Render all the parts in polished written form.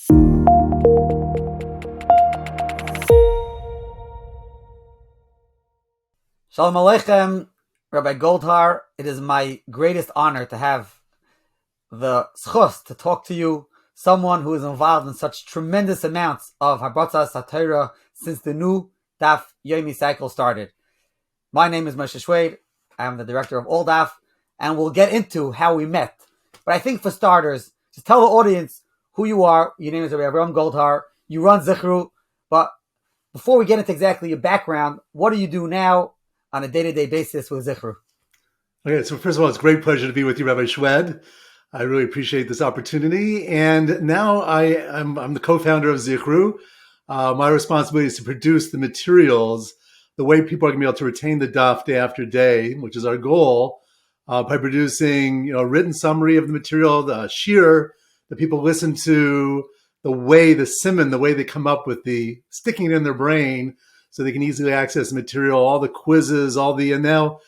Shalom Aleichem, Rabbi Goldhar. It is my greatest honor to have the schus to talk to you, someone who is involved in such tremendous amounts of Habratzas HaTorah since the new Daf Yomi cycle started. My name is Moshe Shwed. I'm the director of All Daf, and we'll get into how we met. But I think for starters, just tell the audience who you are. Your name is Rabbi Avraham Goldhar. You run Zichru. But before we get into exactly your background, what do you do now on a day-to-day basis with Zichru? Okay, so first of all, it's a great pleasure to be with you, Rabbi Shwed. I really appreciate this opportunity. And now I'm the co-founder of Zichru. My responsibility is to produce the materials, the way people are going to be able to retain the daf day after day, which is our goal, by producing a written summary of the material, the shir that people listen to, the way they come up with the sticking it in their brain so they can easily access the material, all the quizzes, and now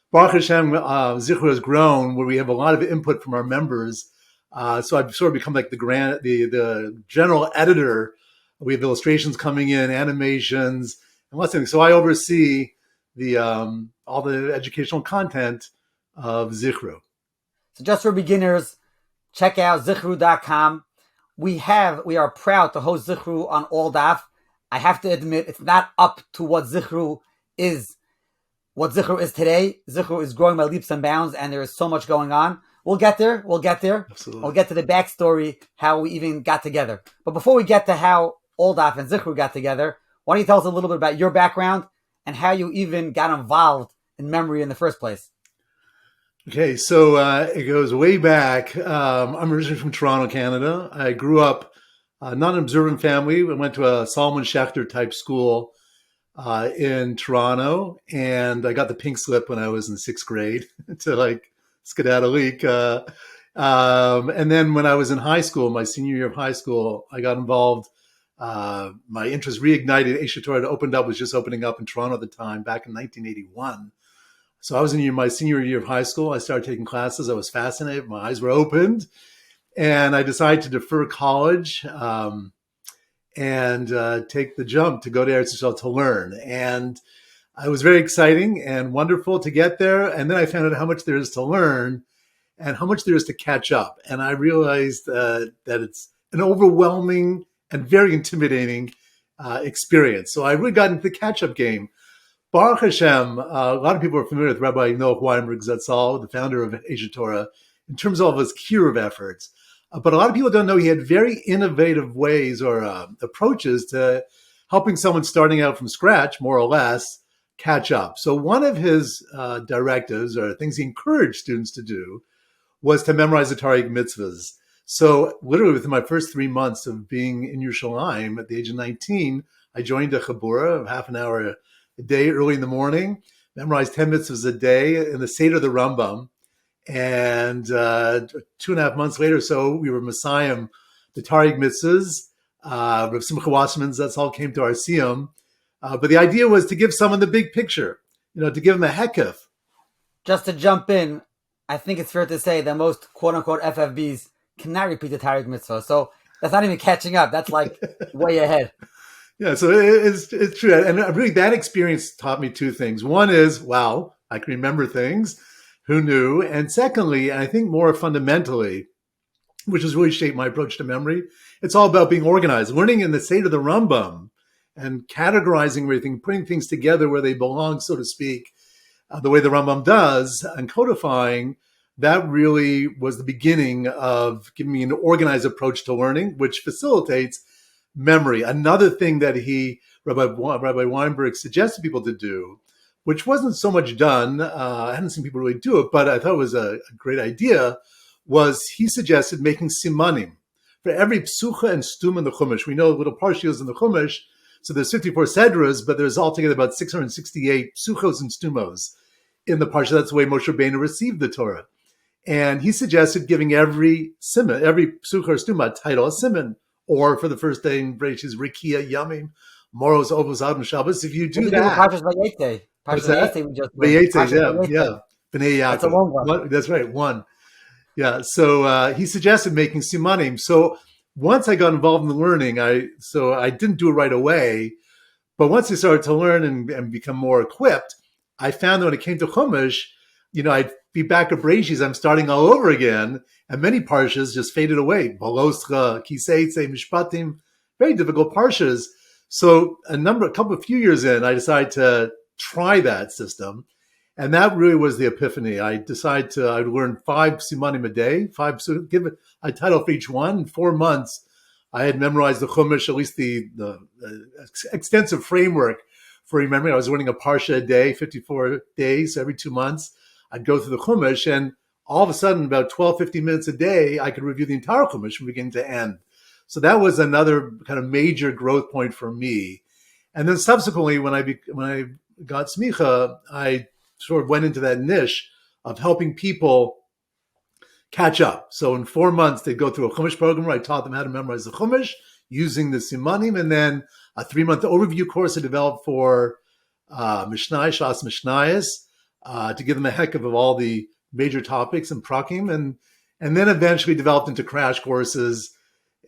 Baruch Hashem, Zichru has grown where we have a lot of input from our members. So I've sort of become like the general editor. We have illustrations coming in, animations, and lots of things. So I oversee all the educational content of Zichru. So just for beginners, check out zichru.com. We are proud to host Zichru on All Daf. I have to admit, it's not up to what Zichru is today. Zichru is growing by leaps and bounds, and there is so much going on. We'll get there. Absolutely. We'll get to the backstory, how we even got together. But before we get to how All Daf and Zichru got together, why don't you tell us a little bit about your background and how you even got involved in memory in the first place? Okay, so it goes way back. I'm originally from Toronto, Canada. I grew up not an observant family. We went to a Solomon Schechter type school in Toronto, and I got the pink slip when I was in sixth grade to skedaddle leak. And then when I was in high school, my senior year of high school, I got involved. My interest reignited. Aish HaTorah was just opening up in Toronto at the time, back in 1981. So I was in my senior year of high school. I started taking classes. I was fascinated. My eyes were opened. And I decided to defer college and take the jump to go to Eretz Yisrael to learn. And it was very exciting and wonderful to get there. And then I found out how much there is to learn and how much there is to catch up. And I realized that it's an overwhelming and very intimidating experience. So I really got into the catch-up game. Baruch Hashem, a lot of people are familiar with Rabbi Noach Weinberg Zatzal, the founder of Aish HaTorah, in terms of all of his kiruv efforts. But a lot of people don't know he had very innovative ways or approaches to helping someone starting out from scratch, more or less, catch up. So one of his directives or things he encouraged students to do was to memorize the Tariq mitzvahs. So literally within my first 3 months of being in Yerushalayim at the age of 19, I joined a chabura of half an hour a day early in the morning, memorized 10 mitzvahs a day in the Seder of the Rambam. And 2.5 months later, so we were Messiah, the Tariq mitzvahs. Rav Simcha Wasserman's, that's all came to our siyum. But the idea was to give someone the big picture, to give them a hekef. Just to jump in, I think it's fair to say that most quote-unquote FFBs cannot repeat the Tariq mitzvah. So that's not even catching up. That's like way ahead. Yeah, so it's true. And really that experience taught me two things. One is, wow, I can remember things. Who knew? And secondly, and I think more fundamentally, which has really shaped my approach to memory, it's all about being organized, learning in the Seder of the Rambam and categorizing everything, putting things together where they belong, so to speak, the way the Rambam does, and codifying. That really was the beginning of giving me an organized approach to learning, which facilitates memory. Another thing that Rabbi Weinberg suggested people to do, which wasn't so much done, I hadn't seen people really do it, but I thought it was a great idea, was he suggested making simanim. For every psucha and stum in the Chumash, we know little parshios in the Chumash, so there's 54 sedras, but there's altogether about 668 psuchos and stumos in the parsha. That's the way Moshe Rabbeinu received the Torah. And he suggested giving every siman, every psucha or stuma title a siman, or for the first day in Bereshis, Rikia Yamim, Moros, Ovos, Adam, Shabbos. If you do that. Vayetze, yeah. B'nai Yaakov. That's a long one. That's right, one. Yeah, so he suggested making simanim. So once I got involved in the learning, I didn't do it right away. But once I started to learn and become more equipped, I found that when it came to Chumash, I'd be back at Breshis. I'm starting all over again, and many parshas just faded away. Baloscha, Kiseitze, Mishpatim, very difficult parshas. So a few years in, I decided to try that system, and that really was the epiphany. I decided I'd learn 5 simanim a day, give it a title for each one. In 4 months, I had memorized the Chumash, at least the extensive framework for remembering. I was learning a parsha a day, 54 days, so every 2 months. I'd go through the Chumash, and all of a sudden, about 12, 15 minutes a day, I could review the entire Chumash from beginning to end. So that was another kind of major growth point for me. And then subsequently, when I got smicha, I sort of went into that niche of helping people catch up. So in 4 months, they'd go through a Chumash program where I taught them how to memorize the Chumash using the simanim, and then a 3-month overview course I developed for Mishnai, Shas Mishnayos, to give them a heck of all the major topics and prakim, and then eventually developed into crash courses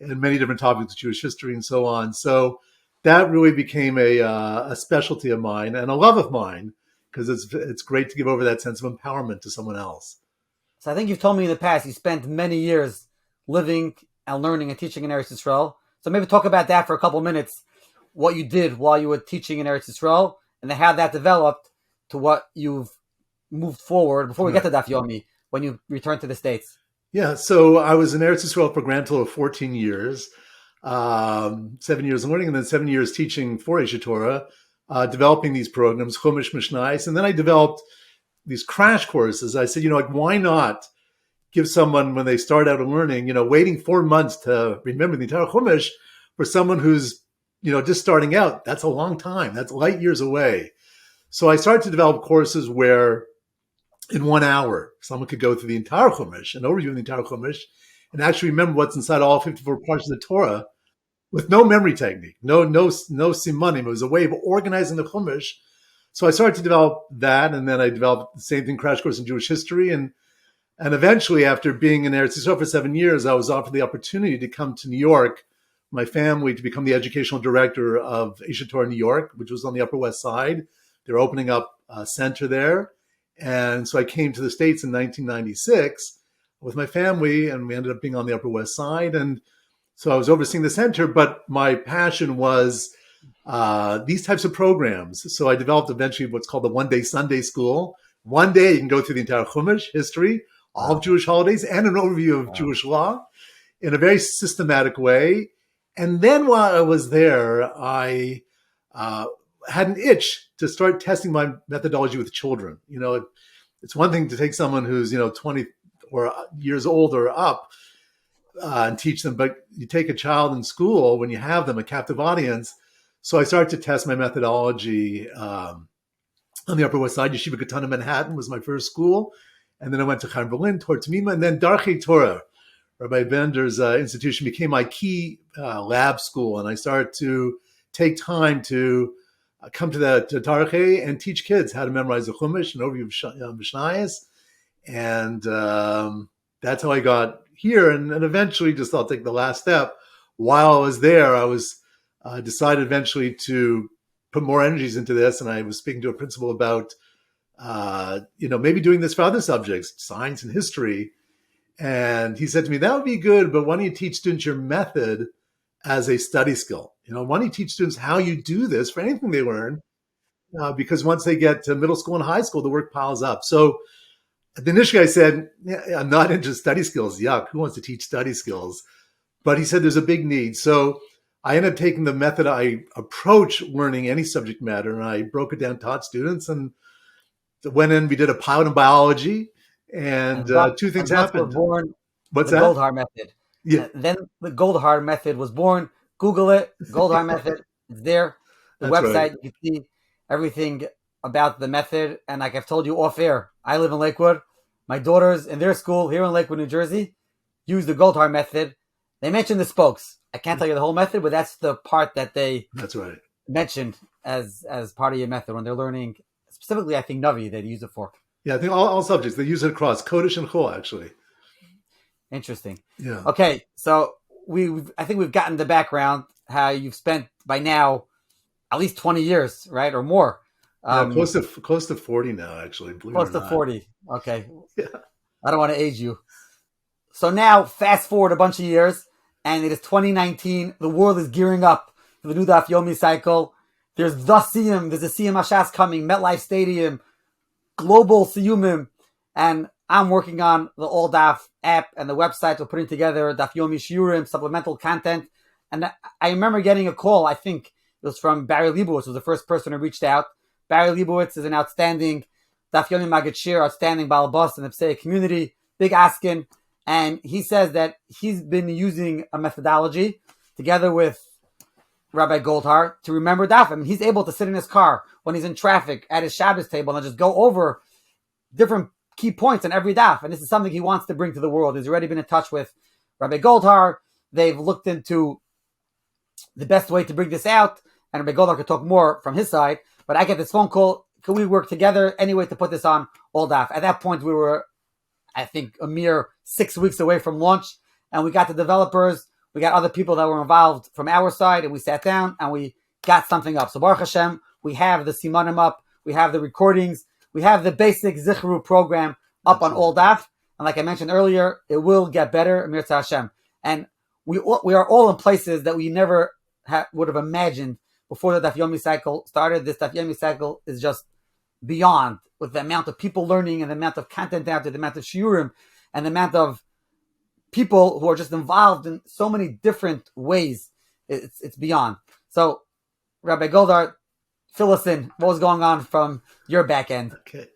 and many different topics of Jewish history and so on. So that really became a specialty of mine and a love of mine, because it's great to give over that sense of empowerment to someone else. So I think you've told me in the past you spent many years living and learning and teaching in Eretz Yisrael. So maybe talk about that for a couple of minutes, what you did while you were teaching in Eretz Yisrael, and then how that developed to what you've moved forward before we get to Daf Yomi, when you returned to the States. Yeah, so I was in Eretz Yisrael for a grand total of 14 years, 7 years learning, and then 7 years teaching for Aish Torah, developing these programs, Chumash, Mishnayos, and then I developed these crash courses. I said, why not give someone, when they start out learning, waiting 4 months to remember the entire Chumash, for someone who's, just starting out, that's a long time. That's light years away. So I started to develop courses where in 1 hour, someone could go through the entire Chumash, an overview of the entire Chumash, and actually remember what's inside all 54 parts of the Torah with no memory technique, no simanim. It was a way of organizing the Chumash. So I started to develop that, and then I developed the same thing, crash course in Jewish history, and eventually, after being in Eretz Yisrael for 7 years, I was offered the opportunity to come to New York, my family, to become the educational director of Aish Torah New York, which was on the Upper West Side. They're opening up a center there. And so I came to the States in 1996 with my family, and we ended up being on the Upper West Side. And so I was overseeing the center, but my passion was these types of programs. So I developed eventually what's called the One-Day Sunday School. One day you can go through the entire Chumash, history, all of Jewish holidays, and an overview of Jewish law in a very systematic way. And then while I was there, I had an itch to start testing my methodology with children. It's one thing to take someone who's 20 or years old or up and teach them, but you take a child in school when you have them, a captive audience. So I started to test my methodology on the Upper West Side. Yeshiva Katana Manhattan was my first school, and then I went to Chaim Berlin, Torah Tamima, and then Darchei Torah, Rabbi Bender's institution, became my key lab school, and I started to take time to come to Darchei and teach kids how to memorize the Chumash and overview of Mishnayos, and that's how I got here. And eventually, just I'll take the last step. While I was there, I was decided eventually to put more energies into this, and I was speaking to a principal about maybe doing this for other subjects, science and history. And he said to me, that would be good, but why don't you teach students your method as a study skill? Why don't you teach students how you do this for anything they learn? Because once they get to middle school and high school, the work piles up. So initially I said, I'm not into study skills. Yuck, who wants to teach study skills? But he said there's a big need. So I ended up taking the method I approach learning any subject matter, and I broke it down, taught students, and went in, we did a pilot in biology, and two things happened. What's that? Goldhar method. Yeah. Then the Goldhar method was born. Google it, Goldhar method. It's there. The That's website, right. you can see everything about the method. And like I've told you off air, I live in Lakewood. My daughters in their school here in Lakewood, New Jersey, use the Goldhar method. They mentioned the spokes. I can't tell you the whole method, but that's the part that they That's right. mentioned as part of your method when they're learning. Specifically, I think Navi, they'd use it for. Yeah, I think all subjects, they use it across Kodesh and Chol, actually. Interesting. Yeah. Okay, so I think we've gotten the background how you've spent by now at least 20 years, right, or more. Yeah, close to 40 now, actually, believe it Close or to not. 40. Okay, Yeah. I don't want to age you. So now, fast forward a bunch of years, and it is 2019. The world is gearing up for the new Daf Yomi cycle. There's the Siyum, there's a Siyum Hashas coming, MetLife Stadium, global Siyumim, and I'm working on the All Daf app and the website. We're putting together Daf Yomi Shiurim, supplemental content. And I remember getting a call, I think it was from Barry Leibowitz, who was the first person who reached out. Barry Leibowitz is an outstanding Daf Yomi Magid Shir, outstanding Balabas in the Psei community, big askin. And he says that he's been using a methodology together with Rabbi Goldhar to remember daf. I mean, he's able to sit in his car when he's in traffic at his Shabbos table and just go over different key points in every daf. And this is something he wants to bring to the world. He's already been in touch with Rabbi Goldhar. They've looked into the best way to bring this out. And Rabbi Goldhar could talk more from his side. But I get this phone call. Can we work together anyway to put this on all daf? At that point, we were, I think, a mere 6 weeks away from launch. And we got the developers. We got other people that were involved from our side, and we sat down and we got something up. So Baruch Hashem, we have the Simanim up, we have the recordings, we have the basic Zichru program up on all daf. And like I mentioned earlier, it will get better, Amir Hashem. And we are all in places that we never would have imagined before the Daf Yomi cycle started. This Daf Yomi cycle is just beyond, with the amount of people learning and the amount of content out there, the amount of shiurim, and the amount of people who are just involved in so many different ways. It's beyond. So, Rabbi Goldhar, fill us in. What was going on from your back end? Okay.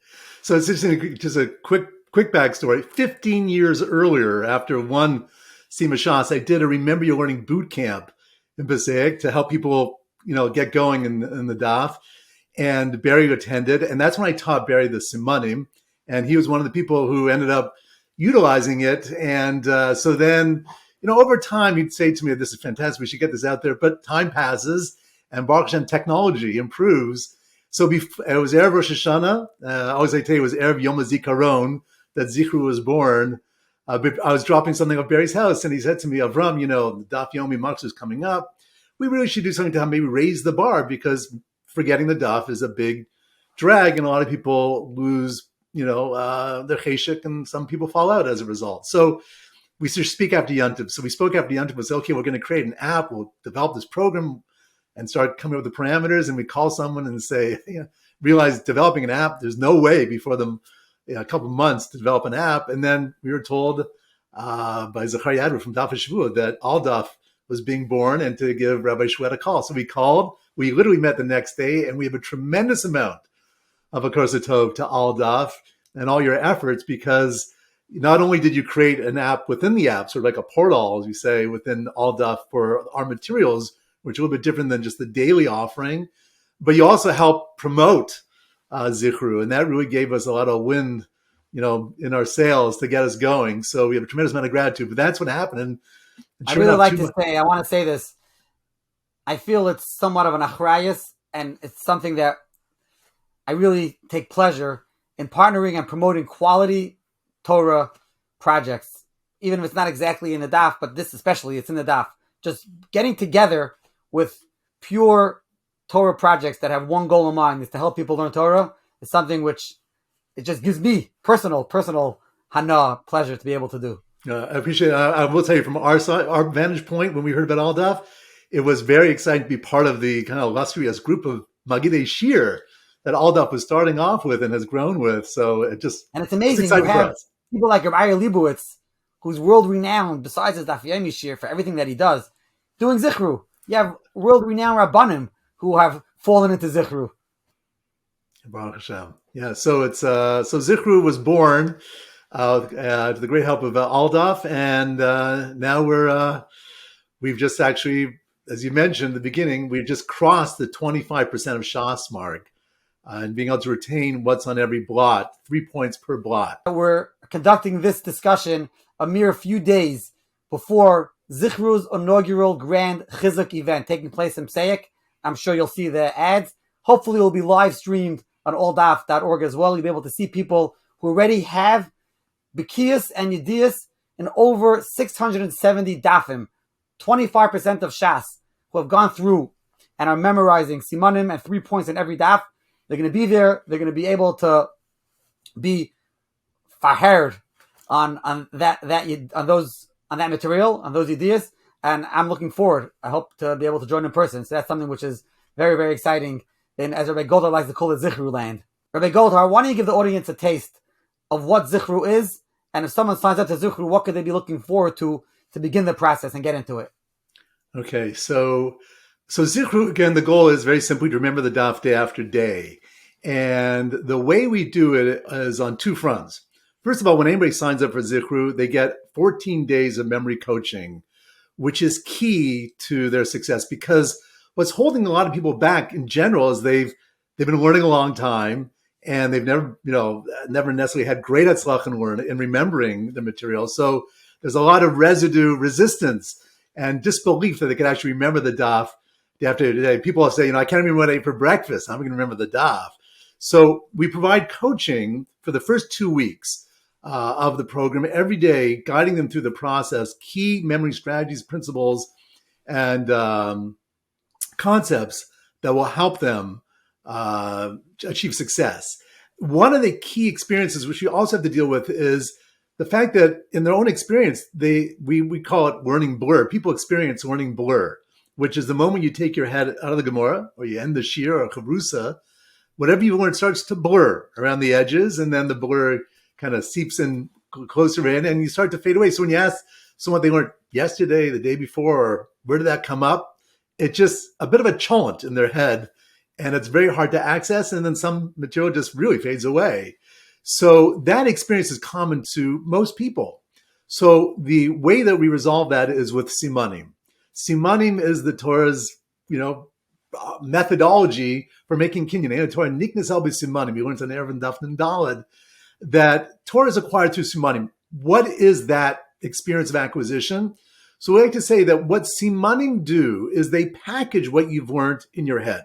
So it's just a quick backstory. 15 years earlier, after one Sima Shas, I did a Remember Your Learning boot camp in Passaic to help people, get going in the DAF. And Barry attended. And that's when I taught Barry the Simanim. And he was one of the people who ended up utilizing it. And so then, over time, he'd say to me, this is fantastic, we should get this out there. But time passes and Baruch Hashem technology improves. So it was Erev Rosh Hashanah. Always I tell you, it was Erev Yom HaZikaron that Zichru was born. I was dropping something at Barry's house and he said to me, Avraham, the Daf Yomi Max is coming up. We really should do something to maybe raise the bar because forgetting the Daf is a big drag and a lot of people lose their cheshik, and some people fall out as a result. So we should speak after Yantiv. So we spoke after Yantiv and said, okay, we're going to create an app. We'll develop this program and start coming up with the parameters. And we call someone and say, realize developing an app, there's no way before them a couple of months to develop an app. And then we were told by Zichru from Daf Shavua that Aldaf was being born and to give Rabbi Shwed a call. So we called. We literally met the next day, and we have a tremendous amount of a Kosa Tov to Aldaf and all your efforts, because not only did you create an app within the app, sort of like a portal, as you say, within Aldaf for our materials, which are a little bit different than just the daily offering, but you also helped promote Zichru, and that really gave us a lot of wind, in our sails to get us going. So we have a tremendous amount of gratitude. But that's what happened. And I really like to say, I want to say this. I feel it's somewhat of an achrayus, and it's something that I really take pleasure in partnering and promoting quality Torah projects, even if it's not exactly in the daf, but this especially, it's in the daf. Just getting together with pure Torah projects that have one goal in mind, is to help people learn Torah, is something which it just gives me personal hana, pleasure to be able to do. I appreciate it. I will tell you from our side, our vantage point, when we heard about Aldaf, it was very exciting to be part of the kind of illustrious group of Magidei Shir that Aldaf was starting off with and has grown with. So and it's amazing. You have people like Rabbi Leibowitz, who's world renowned besides his Daf Yomi Shir for everything that he does, doing Zichru. You have world renowned Rabbanim who have fallen into Zichru. Baruch Hashem. Yeah. So it's so Zichru was born to the great help of Aldaf, and now we've just actually, as you mentioned at the beginning, we've just crossed the 25% of Shas mark. And being able to retain what's on every blot, 3 points per blot. We're conducting this discussion a mere few days before Zichru's inaugural Grand Chizuk event taking place in Pseic. I'm sure you'll see the ads. Hopefully it will be live streamed on alldaf.org as well. You'll be able to see people who already have Bikiyas and Yediyas in over 670 dafim 25% of Shas who have gone through and are memorizing simanim and 3 points in every daf. They're going to be there. They're going to be able to be fahered on that material, on those ideas. And I'm looking forward. I hope to be able to join in person. So that's something which is very, very exciting. And as Rabbi Goldhar likes to call it, Zichru land. Rabbi Goldhar, why don't you give the audience a taste of what Zichru is? And if someone signs up to Zichru, what could they be looking forward to begin the process and get into it? Okay, so Zichru, again, the goal is very simply to remember the daf day after day. And the way we do it is on two fronts. First of all, when anybody signs up for Zichru, they get 14 days of memory coaching, which is key to their success, because what's holding a lot of people back in general is they've been learning a long time and they've never necessarily had great atzlach in remembering the material. So there's a lot of residue resistance and disbelief that they can actually remember the daf day after day. People will say, I can't remember what I ate for breakfast. I'm going to remember the daf. So we provide coaching for the first 2 weeks of the program every day, guiding them through the process, key memory strategies, principles, and concepts that will help them achieve success. One of the key experiences which we also have to deal with is the fact that in their own experience, we call it learning blur. People experience learning blur, which is the moment you take your head out of the Gemara or you end the Shir or Chavrusa, whatever you learn starts to blur around the edges, and then the blur kind of seeps in closer in, and you start to fade away. So when you ask someone what they learned yesterday, the day before, or where did that come up, it's just a bit of a chant in their head, and it's very hard to access, and then some material just really fades away. So that experience is common to most people. So the way that we resolve that is with simanim. Simanim is the Torah's, methodology for making kinyan. Torah niknas al b'simanim. You learned on Erev and Daf and Daled that Torah is acquired through simanim. What is that experience of acquisition? So we like to say that what simanim do is they package what you've learned in your head.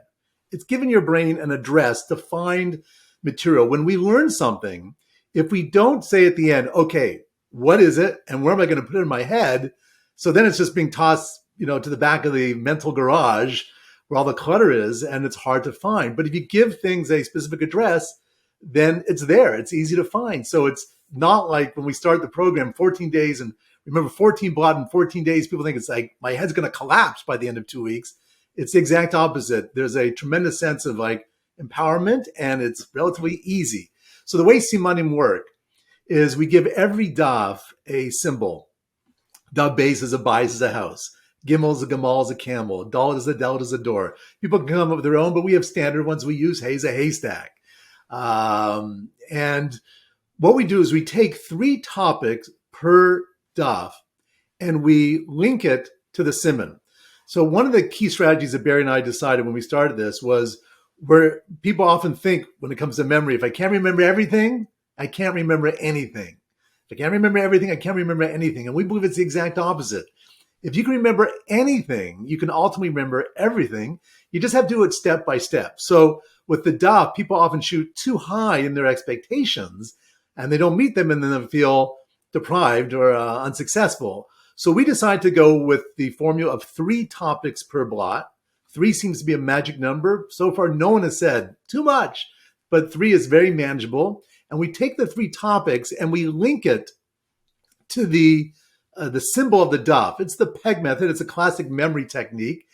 It's giving your brain an address to find material. When we learn something, if we don't say at the end, okay, what is it and where am I going to put it in my head? So then it's just being tossed, to the back of the mental garage where all the clutter is, and it's hard to find. But if you give things a specific address, then it's there. It's easy to find. So it's not like when we start the program, 14 days, and remember 14 blot in 14 days, people think it's like my head's going to collapse by the end of 2 weeks. It's the exact opposite. There's a tremendous sense of empowerment, and it's relatively easy. So the way simanim work is we give every daf a symbol. Daf base is a bayis is a house. Gimel is a gamal is a camel. Dalet is a door. People can come up with their own, but we have standard ones we use. Hay is a haystack. And what we do is we take 3 topics per daf and we link it to the siman. So one of the key strategies that Barry and I decided when we started this was where people often think when it comes to memory, if I can't remember everything, I can't remember anything. If I can't remember everything, I can't remember anything. And we believe it's the exact opposite. If you can remember anything, you can ultimately remember everything. You just have to do it step by step. So with the daf, people often shoot too high in their expectations and they don't meet them and then they feel deprived or unsuccessful. So we decided to go with the formula of 3 topics per blot. 3 seems to be a magic number. So far, no one has said too much, but 3 is very manageable. And we take the 3 topics and we link it to the symbol of the daf. It's the peg method. It's a classic memory technique.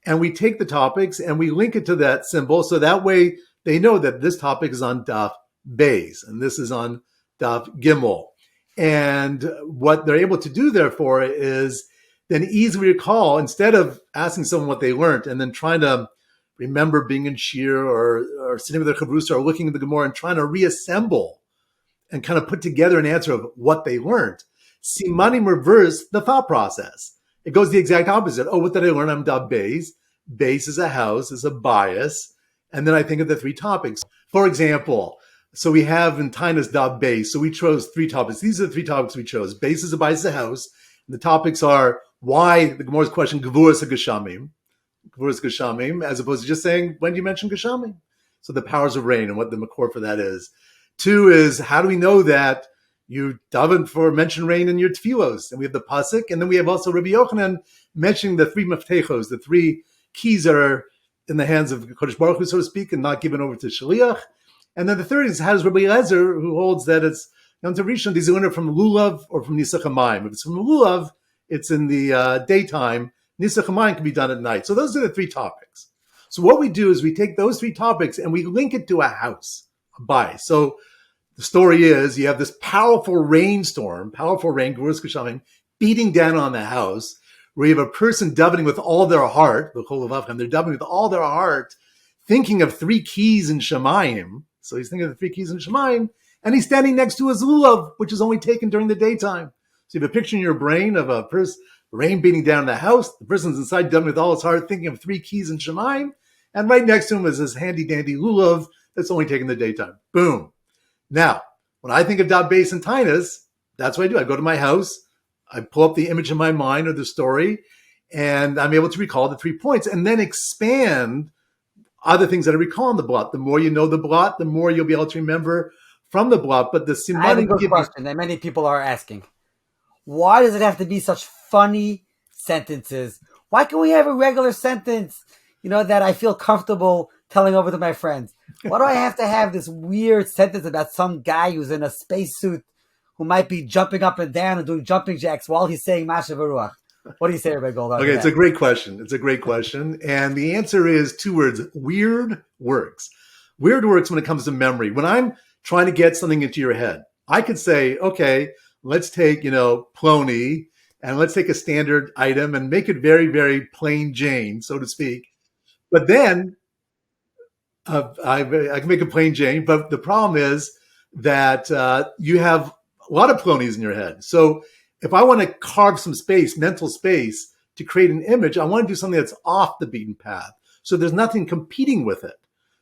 And we take the topics and we link it to that symbol. So that way they know that this topic is on daf beis and this is on daf gimel. And what they're able to do, therefore, is then easily recall, instead of asking someone what they learned and then trying to remember being in shir or sitting with their chavrusa or looking at the Gemara and trying to reassemble and kind of put together an answer of what they learned. Simanim reverse the thought process. It goes the exact opposite. Oh, what did I learn? I'm daf beis. Beis is a house, is a bias. And then I think of the 3 topics. For example, so we have in Tainus daf beis. So we chose 3 topics. These are the 3 topics we chose. Beis is a bias, is a house. And the topics are why the Gemara's question, Gevuras HaGeshamim, as opposed to just saying, when do you mention Geshamim? So the powers of rain and what the makor for that is. 2 is, how do we know that you daven for mention rain in your tefillos? And we have the pasuk, and then we have also Rabbi Yochanan mentioning the three meftechos, the three keys that are in the hands of Kodesh Baruch Hu, so to speak, and not given over to Shaliach. And then the third is how does Rabbi Eliezer, who holds that it's Yom Tov Rishon, does he learn it from Lulav or from Nisach HaMayim? If it's from Lulav, it's in the daytime. Nisach HaMayim can be done at night. So those are the three topics. So what we do is we take those three topics and we link it to a house, a bayis. So the story is you have this powerful rainstorm, Gurus Kushamim, beating down on the house, where you have a person davening with all their heart, the Chol of Avraham, they're davening with all their heart, thinking of three keys in Shemayim. So he's thinking of the three keys in Shemayim, and he's standing next to his lulav, which is only taken during the daytime. So you have a picture in your brain of a person, rain beating down in the house, the person's inside davening with all his heart, thinking of three keys in Shemayim, and right next to him is this handy-dandy lulav that's only taken the daytime. Boom. Now, when I think of dot base and tinus, that's what I do. I go to my house, I pull up the image in my mind or the story, and I'm able to recall the 3 points and then expand other things that I recall in the blot. The more you know the blot, the more you'll be able to remember from the blot. But the simanim I have a good question that many people are asking. Why does it have to be such funny sentences? Why can't we have a regular sentence, that I feel comfortable telling over to my friends? Why do I have to have this weird sentence about some guy who's in a spacesuit who might be jumping up and down and doing jumping jacks while he's saying Masha Baruch? What do you say, Rabbi Goldhar? Okay, it's a great question. And the answer is 2 words. Weird works. Weird works when it comes to memory. When I'm trying to get something into your head, I could say, okay, let's take, Plony, and let's take a standard item and make it very, very plain Jane, so to speak. But then I can make a plain Jane, but the problem is that you have a lot of Plonies in your head. So if I want to carve some space, mental space, to create an image, I want to do something that's off the beaten path. So there's nothing competing with it.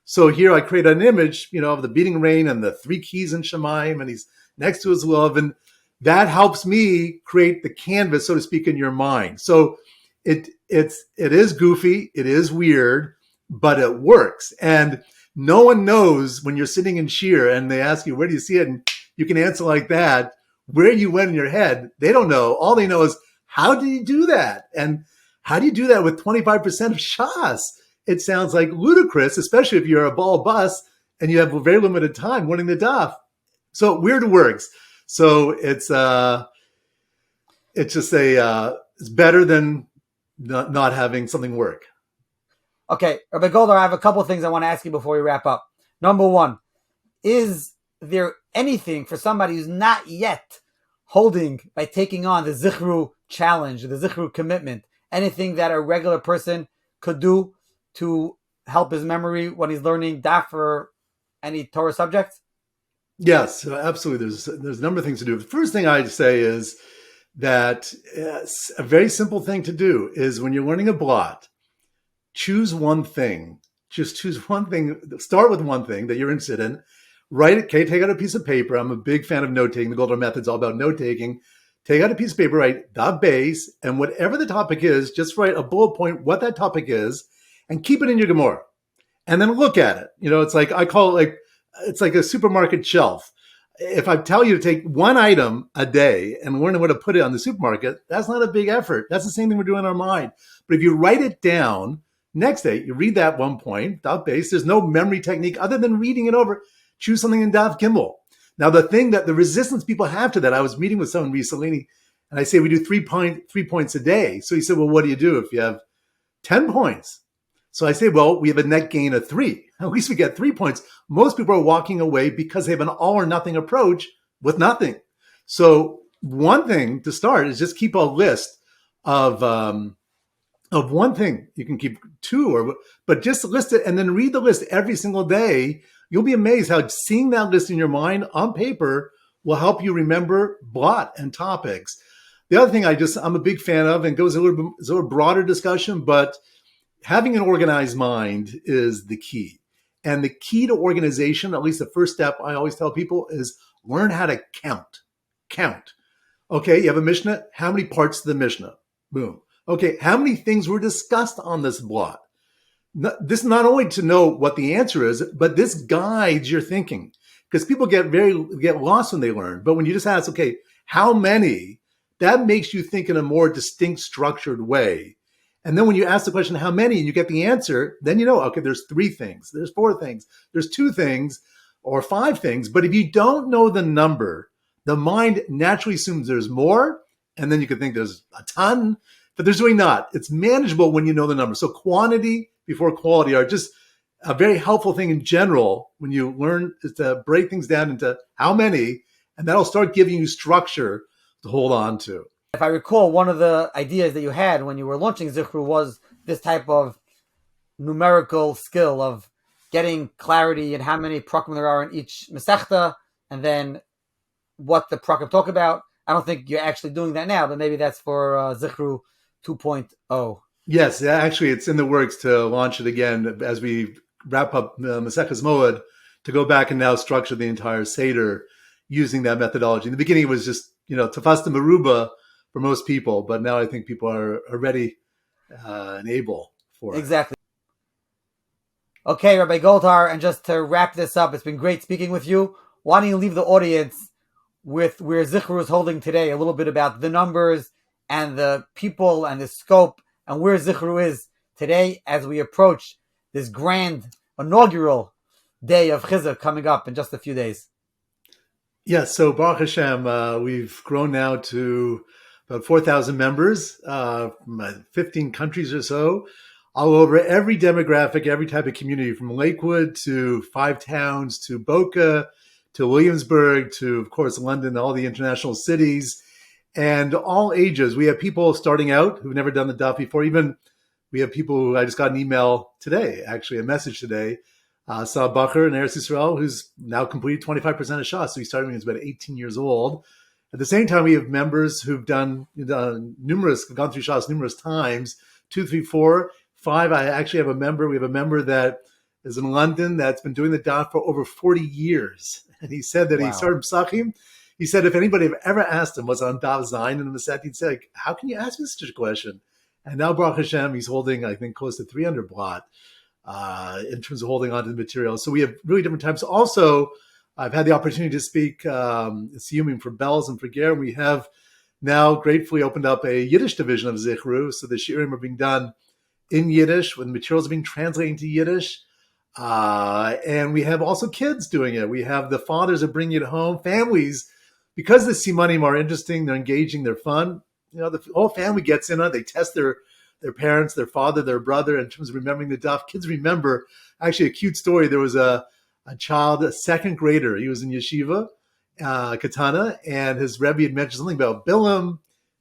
So here I create an image, of the beating rain and the 3 keys in Shemayim, and he's next to his love, and that helps me create the canvas, so to speak, in your mind. So it is goofy, it is weird, but it works. And no one knows when you're sitting in shir and they ask you, where do you see it? And you can answer like that, where you went in your head. They don't know. All they know is, how did you do that? And how do you do that with 25% of Shas? It sounds like ludicrous, especially if you're a ball bus and you have a very limited time winning the daf. So weird works. So it's better than not having something work. Okay, Rabbi Goldhar, I have a couple of things I want to ask you before we wrap up. Number one, is there anything for somebody who's not yet holding by taking on the Zichru challenge, the Zichru commitment, anything that a regular person could do to help his memory when he's learning daf or any Torah subject? Yes, absolutely. There's a number of things to do. The first thing I'd say is that a very simple thing to do is when you're learning a blot, choose one thing. Just choose one thing. Start with one thing that you're interested in. Write it. Okay, take out a piece of paper. I'm a big fan of note-taking. The Goldhar method's all about note-taking. Take out a piece of paper, write dot base, and whatever the topic is, just write a bullet point what that topic is, and keep it in your Gemara. And then look at it. It's like, I call it it's like a supermarket shelf. If I tell you to take one item a day and learn how to put it on the supermarket, that's not a big effort. That's the same thing we're doing in our mind. But if you write it down, next day, you read that one point, dot base. There's no memory technique other than reading it over. Choose something in Daf Gimel. Now, the thing that the resistance people have to that, I was meeting with someone recently, and I say we do 3 points a day. So he said, well, what do you do if you have 10 points? So I say, well, we have a net gain of 3. At least we get 3 points. Most people are walking away because they have an all or nothing approach with nothing. So one thing to start is just keep a list of one thing. You can keep 2, but just list it and then read the list every single day. You'll be amazed how seeing that list in your mind on paper will help you remember blot and topics. The other thing I'm a big fan of, and goes a little broader discussion, but having an organized mind is the key. And the key to organization, at least the first step I always tell people, is learn how to count. Count. Okay, you have a Mishnah. How many parts to the Mishnah? Boom. Okay, how many things were discussed on this blot? This is not only to know what the answer is, but this guides your thinking. Because people get lost when they learn. But when you just ask, okay, how many? that makes you think in a more distinct, structured way. And then when you ask the question, how many, and you get the answer, then you know, okay, there's 3 things, there's 4 things, there's 2 things, or 5 things. But if you don't know the number, the mind naturally assumes there's more, and then you could think there's a ton, but there's really not. It's manageable when you know the number. So quantity before quality are just a very helpful thing in general when you learn to break things down into how many, and that'll start giving you structure to hold on to. If I recall, one of the ideas that you had when you were launching Zichru was this type of numerical skill of getting clarity in how many prakim there are in each Masechta, and then what the prakim talk about. I don't think you're actually doing that now, but maybe that's for Zichru 2.0. Yes, actually, it's in the works to launch it again as we wrap up Maseches Moed, to go back and now structure the entire Seder using that methodology. In the beginning, it was just, Tafasta Meruba for most people, but now I think people are ready and able for it. Exactly. Okay, Rabbi Goldhar, and just to wrap this up, it's been great speaking with you. Why don't you leave the audience with where Zichru is holding today, a little bit about the numbers and the people and the scope and where Zichru is today as we approach this grand inaugural day of Chizuk coming up in just a few days. Yes, so Baruch Hashem, we've grown now to about 4,000 members, from 15 countries or so, all over every demographic, every type of community, from Lakewood to Five Towns to Boca to Williamsburg to, of course, London, all the international cities, and all ages. We have people starting out who've never done the daf before. Even we have people who, I just got an email today, actually, a message today, Saad Bacher in Eretz Yisrael, who's now completed 25% of Shas. So he started when he was about 18 years old. At the same time, we have members who've gone through Shas numerous times, 2, 3, 4, 5. I actually have a member. We have a member that is in London that's been doing the daf for over 40 years. And he said that He started Psachim. He said if anybody had ever asked him what's on Daf Zayin in the Masechet, he'd say, like, how can you ask me such a question? And now, Baruch Hashem, he's holding, I think, close to 300 blot in terms of holding on to the material. So we have really different types. Also, I've had the opportunity to speak Siyumim for Bells and for Ger. We have now gratefully opened up a Yiddish division of Zichru. So the Shiurim are being done in Yiddish when the materials are being translated into Yiddish. And we have also kids doing it. We have the fathers are bringing it home, families, because the simanim are interesting, they're engaging, they're fun. The whole family gets in on it. They test their parents, their father, their brother in terms of remembering the daf. Kids remember. Actually, a cute story. There was a child, a 2nd grader. He was in yeshiva, Katana, and his Rabbi had mentioned something about Bilam.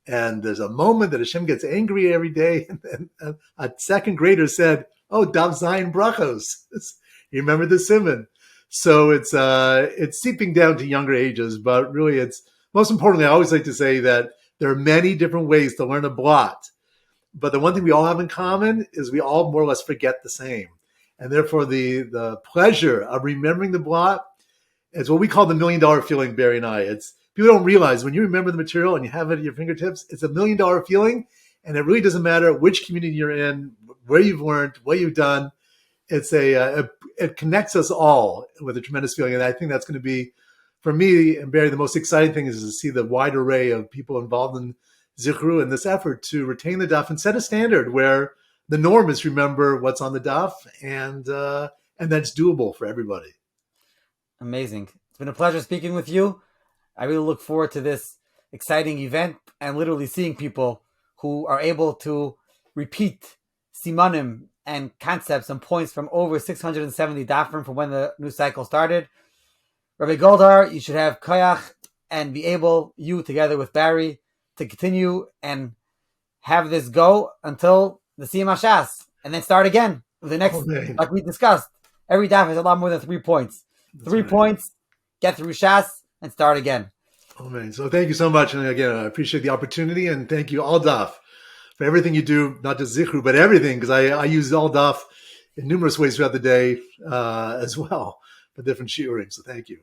And there's a moment that Hashem gets angry every day. And a 2nd grader said, "Oh, Daf Zayin Brachos." You remember the Simon. So it's seeping down to younger ages, but really it's, most importantly, I always like to say that there are many different ways to learn a blot. But the one thing we all have in common is we all more or less forget the same. And therefore the pleasure of remembering the blot is what we call the $1 million feeling, Barry and I. It's, people don't realize when you remember the material and you have it at your fingertips, it's $1 million feeling. And it really doesn't matter which community you're in, where you've learned, what you've done. It's it connects us all with a tremendous feeling. And I think that's going to be, for me and Barry, the most exciting thing is to see the wide array of people involved in Zichru and this effort to retain the daf and set a standard where the norm is remember what's on the daf, and that's doable for everybody. Amazing. It's been a pleasure speaking with you. I really look forward to this exciting event and literally seeing people who are able to repeat simanim and concepts and points from over 670 dafrim from when the new cycle started. Rabbi Goldhar, you should have koyach and be able, you together with Barry, to continue and have this go until the Siyum HaShas, and then start again with the next, like we discussed. Every daf is a lot more than 3 points. That's 3 points, get through Shas, and start again. Amen. So thank you so much. And again, I appreciate the opportunity, and thank you, all daf, for everything you do, not just Zichru, but everything, because I use all daf in numerous ways throughout the day as well for different shiurim. So thank you.